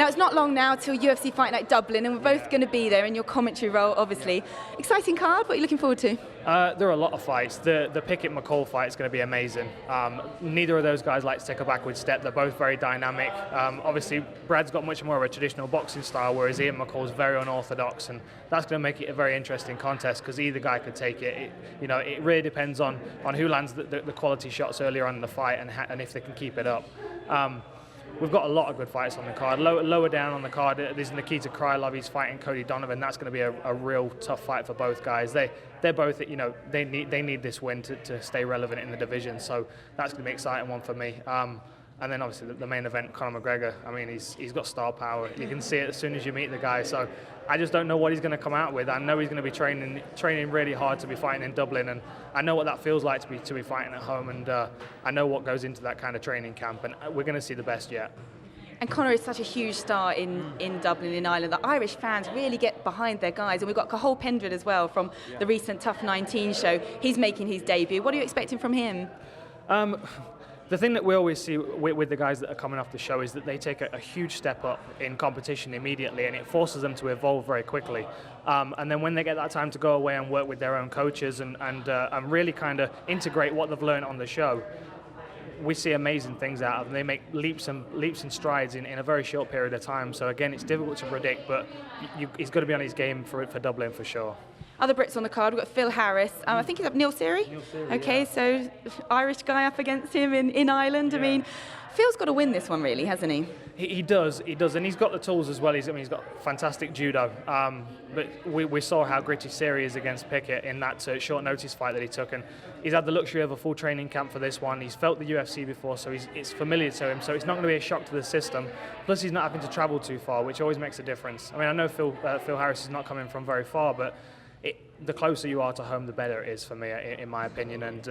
Now, it's not long now till UFC Fight Night Dublin, and we're both going to be there in your commentary role, obviously. Exciting card. What are you looking forward to? There are a lot of fights. The Pickett-McCall fight is going to be amazing. Neither of those guys like to take a backward step. They're both very dynamic. Obviously, Brad's got much more of a traditional boxing style, whereas Ian McCall's very unorthodox, and that's going to make it a very interesting contest because either guy could take it. It really depends on who lands the quality shots earlier on in the fight and if they can keep it up. We've got a lot of good fights on the card. Lower down on the card, there's Nikita Krylov. He's fighting Cody Donovan. That's going to be a real tough fight for both guys. They're both, they need this win to stay relevant in the division. So that's going to be an exciting one for me. And then obviously the main event, Conor McGregor. I mean, he's got star power. You can see it as soon as you meet the guy. So I just don't know what he's going to come out with. I know he's going to be training really hard to be fighting in Dublin, and I know what that feels like to be fighting at home, and I know what goes into that kind of training camp, and we're going to see the best yet. And Conor is such a huge star in Dublin, in Ireland. The Irish fans really get behind their guys. And we've got Kol Pendred as well from the recent Tough 19 show. He's making his debut. What are you expecting from him? The thing that we always see with the guys that are coming off the show is that they take a huge step up in competition immediately, and it forces them to evolve very quickly. And then when they get that time to go away and work with their own coaches and really kind of integrate what they've learned on the show, we see amazing things out of them. They make leaps and strides in a very short period of time. So again, it's difficult to predict, but he's got to be on his game for Dublin for sure. Other Brits on the card, we've got Phil Harris. I think he's up Neil Seery. Okay, so Irish guy up against him in Ireland. Yeah. I mean, Phil's got to win this one, really, hasn't he? He does, and he's got the tools as well. He's got fantastic judo. But we saw how gritty Seery is against Pickett in that short notice fight that he took, and he's had the luxury of a full training camp for this one. He's felt the UFC before, so it's familiar to him. So it's not going to be a shock to the system. Plus, he's not having to travel too far, which always makes a difference. I mean, I know Phil Harris is not coming from very far, but the closer you are to home, the better it is for me, in my opinion. And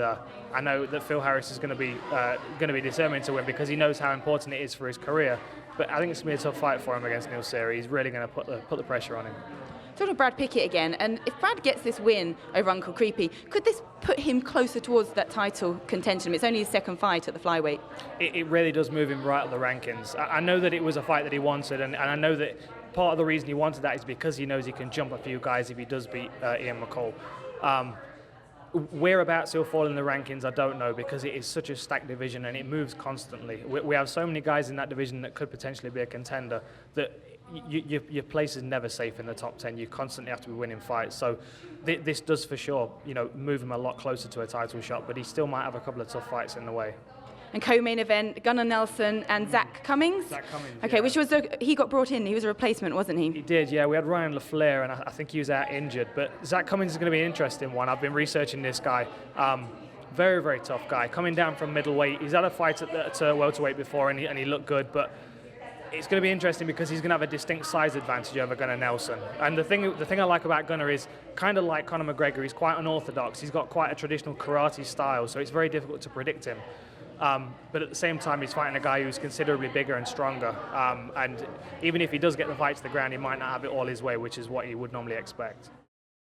I know that Phil Harris is going to be determined to win because he knows how important it is for his career. But I think it's going to be a tough fight for him against Neil Seery. He's really going to put the pressure on him. Talking of Brad Pickett again, and if Brad gets this win over Uncle Creepy, could this put him closer towards that title contention? It's only his second fight at the flyweight. It really does move him right up the rankings. I know that it was a fight that he wanted, and I know that part of the reason he wanted that is because he knows he can jump a few guys if he does beat Ian McCall. Whereabouts he'll fall in the rankings, I don't know, because it is such a stacked division and it moves constantly. We have so many guys in that division that could potentially be a contender that your place is never safe in the top 10. You constantly have to be winning fights. So this does for sure, move him a lot closer to a title shot, but he still might have a couple of tough fights in the way. And co-main event, Gunnar Nelson and Zach Cummings. Zach Cummings. Okay, yeah. Which was he got brought in. He was a replacement, wasn't he? He did, yeah. We had Ryan LaFleur, and I think he was out injured. But Zach Cummings is going to be an interesting one. I've been researching this guy. Very, very tough guy. Coming down from middleweight. He's had a fight at welterweight before, and he looked good. But it's going to be interesting because he's going to have a distinct size advantage over Gunnar Nelson. And the thing I like about Gunnar is, kind of like Conor McGregor, he's quite unorthodox. He's got quite a traditional karate style, so it's very difficult to predict him. But at the same time, he's fighting a guy who's considerably bigger and stronger. And even if he does get the fight to the ground, he might not have it all his way, which is what he would normally expect.